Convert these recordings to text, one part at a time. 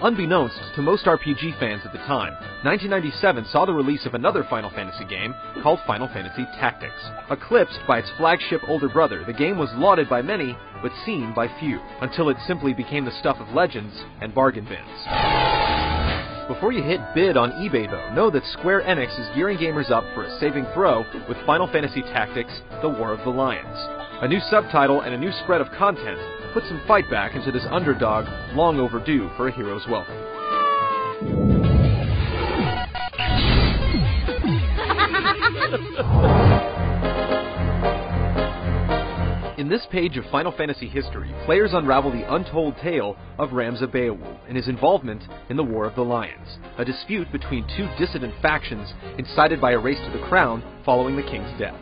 Unbeknownst to most RPG fans at the time, 1997 saw the release of another Final Fantasy game called Final Fantasy Tactics. Eclipsed by its flagship older brother, the game was lauded by many, but seen by few, until it simply became the stuff of legends and bargain bins. Before you hit bid on eBay though, know that Square Enix is gearing gamers up for a saving throw with Final Fantasy Tactics: The War of the Lions. A new subtitle and a new spread of content put some fight back into this underdog long overdue for a hero's welcome. In this page of Final Fantasy history, players unravel the untold tale of Ramza Beowulf and his involvement in the War of the Lions, a dispute between two dissident factions incited by a race to the crown following the king's death.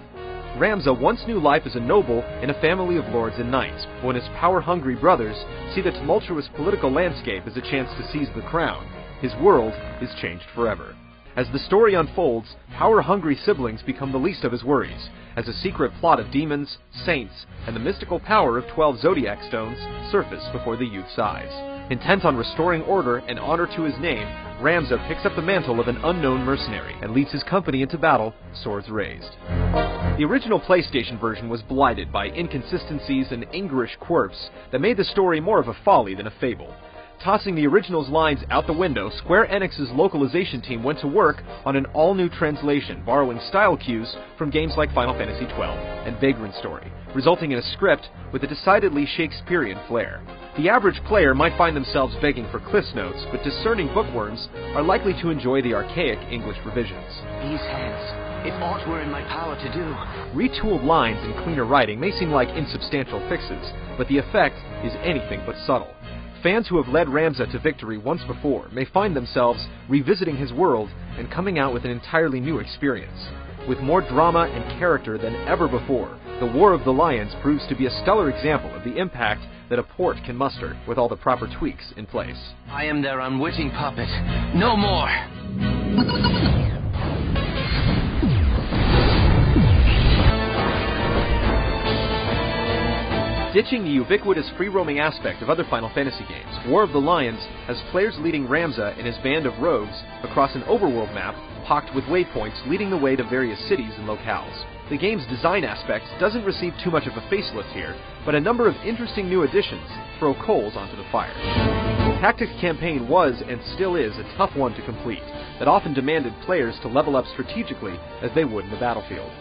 Ramza once knew life as a noble in a family of lords and knights, but when his power-hungry brothers see the tumultuous political landscape as a chance to seize the crown, his world is changed forever. As the story unfolds, power-hungry siblings become the least of his worries, as a secret plot of demons, saints, and the mystical power of 12 Zodiac Stones surface before the youth's eyes. Intent on restoring order and honor to his name, Ramza picks up the mantle of an unknown mercenary and leads his company into battle, swords raised. The original PlayStation version was blighted by inconsistencies and English quirks that made the story more of a folly than a fable. Tossing the original's lines out the window, Square Enix's localization team went to work on an all-new translation, borrowing style cues from games like Final Fantasy XII and Vagrant Story, resulting in a script with a decidedly Shakespearean flair. The average player might find themselves begging for Cliff's Notes, but discerning bookworms are likely to enjoy the archaic English revisions. These heads, if aught were in my power to do. Retooled lines and cleaner writing may seem like insubstantial fixes, but the effect is anything but subtle. Fans who have led Ramza to victory once before may find themselves revisiting his world and coming out with an entirely new experience. With more drama and character than ever before, The War of the Lions proves to be a stellar example of the impact that a port can muster with all the proper tweaks in place. I am their unwitting puppet. No more! Ditching the ubiquitous free-roaming aspect of other Final Fantasy games, War of the Lions has players leading Ramza and his band of rogues across an overworld map pocked with waypoints leading the way to various cities and locales. The game's design aspect doesn't receive too much of a facelift here, but a number of interesting new additions throw coals onto the fire. The Tactics campaign was, and still is, a tough one to complete, that often demanded players to level up strategically as they would in the battlefield.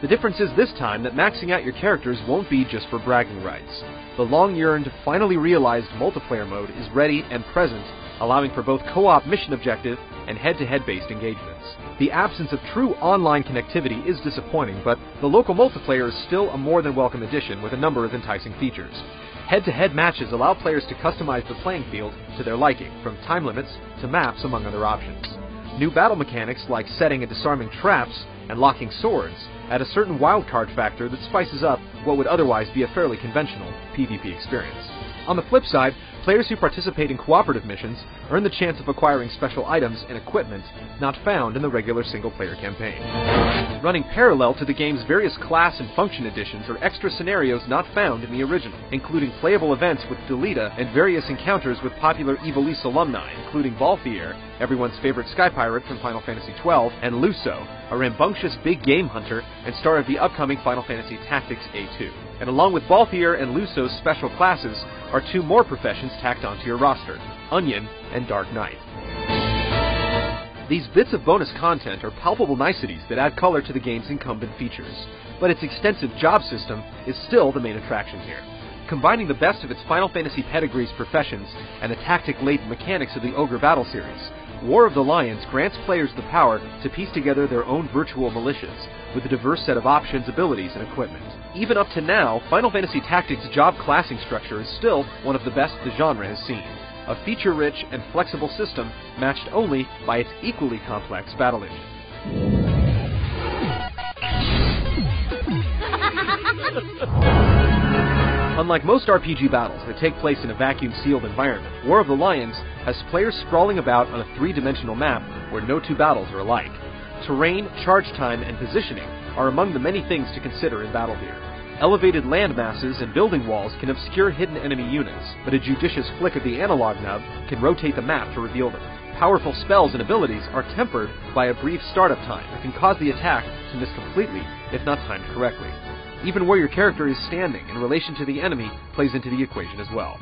The difference is this time that maxing out your characters won't be just for bragging rights. The long-yearned, finally realized multiplayer mode is ready and present, allowing for both co-op mission objective and head-to-head based engagements. The absence of true online connectivity is disappointing, but the local multiplayer is still a more than welcome addition with a number of enticing features. Head-to-head matches allow players to customize the playing field to their liking, from time limits to maps among other options. New battle mechanics like setting and disarming traps and locking swords add a certain wildcard factor that spices up what would otherwise be a fairly conventional PvP experience. On the flip side, players who participate in cooperative missions earn the chance of acquiring special items and equipment not found in the regular single-player campaign. Running parallel to the game's various class and function additions are extra scenarios not found in the original, including playable events with Delita and various encounters with popular Ivalice alumni, including Balthier, everyone's favorite sky pirate from Final Fantasy XII, and Luso, a rambunctious big game hunter and star of the upcoming Final Fantasy Tactics A2. And along with Balthier and Luso's special classes are two more professions tacked onto your roster, Onion and Dark Knight. These bits of bonus content are palpable niceties that add color to the game's incumbent features, but its extensive job system is still the main attraction here. Combining the best of its Final Fantasy pedigree's professions and the tactic-laden mechanics of the Ogre Battle series, War of the Lions grants players the power to piece together their own virtual militias with a diverse set of options, abilities, and equipment. Even up to now, Final Fantasy Tactics' job classing structure is still one of the best the genre has seen. A feature-rich and flexible system matched only by its equally complex battle engine. Unlike most RPG battles that take place in a vacuum-sealed environment, War of the Lions has players sprawling about on a three-dimensional map where no two battles are alike. Terrain, charge time, and positioning are among the many things to consider in battle here. Elevated land masses and building walls can obscure hidden enemy units, but a judicious flick of the analog nub can rotate the map to reveal them. Powerful spells and abilities are tempered by a brief startup time that can cause the attack to miss completely if not timed correctly. Even where your character is standing in relation to the enemy plays into the equation as well.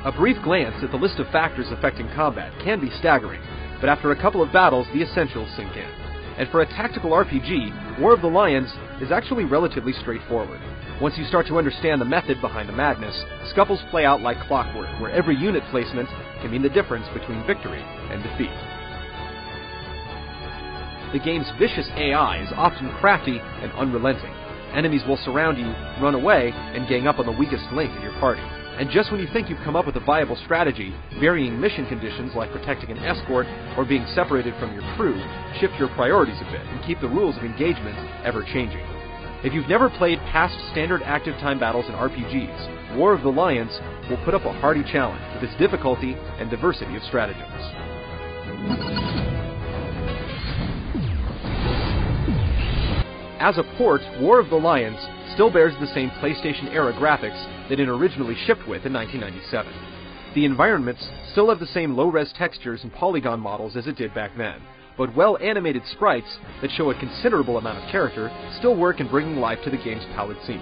A brief glance at the list of factors affecting combat can be staggering, but after a couple of battles, the essentials sink in. And for a tactical RPG, War of the Lions is actually relatively straightforward. Once you start to understand the method behind the madness, scuffles play out like clockwork, where every unit placement can mean the difference between victory and defeat. The game's vicious AI is often crafty and unrelenting. Enemies will surround you, run away, and gang up on the weakest link in your party. And just when you think you've come up with a viable strategy, varying mission conditions like protecting an escort or being separated from your crew shift your priorities a bit and keep the rules of engagement ever-changing. If you've never played past standard active time battles in RPGs, War of the Lions will put up a hearty challenge with its difficulty and diversity of stratagems. As a port, War of the Lions still bears the same PlayStation-era graphics that it originally shipped with in 1997. The environments still have the same low-res textures and polygon models as it did back then, but well-animated sprites that show a considerable amount of character still work in bringing life to the game's pallid scenes,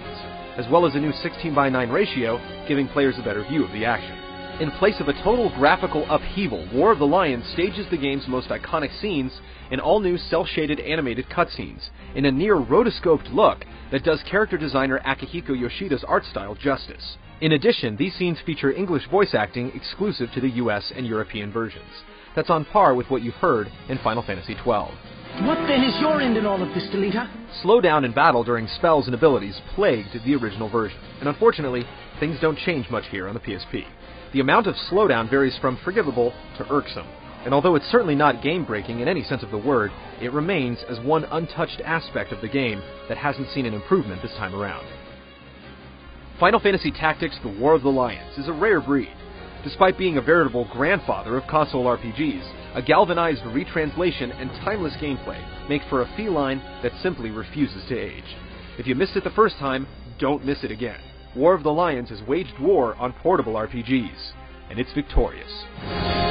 as well as a new 16:9 ratio giving players a better view of the action. In place of a total graphical upheaval, War of the Lions stages the game's most iconic scenes in all-new cel-shaded animated cutscenes, in a near-rotoscoped look that does character designer Akihiko Yoshida's art style justice. In addition, these scenes feature English voice acting exclusive to the US and European versions. That's on par with what you've heard in Final Fantasy XII. What then is your end in all of this, Delita? Slowdown in battle during spells and abilities plagued the original version, and unfortunately, things don't change much here on the PSP. The amount of slowdown varies from forgivable to irksome, and although it's certainly not game-breaking in any sense of the word, it remains as one untouched aspect of the game that hasn't seen an improvement this time around. Final Fantasy Tactics: The War of the Lions is a rare breed. Despite being a veritable grandfather of console RPGs, a galvanized retranslation and timeless gameplay make for a feline that simply refuses to age. If you missed it the first time, don't miss it again. War of the Lions has waged war on portable RPGs, and it's victorious.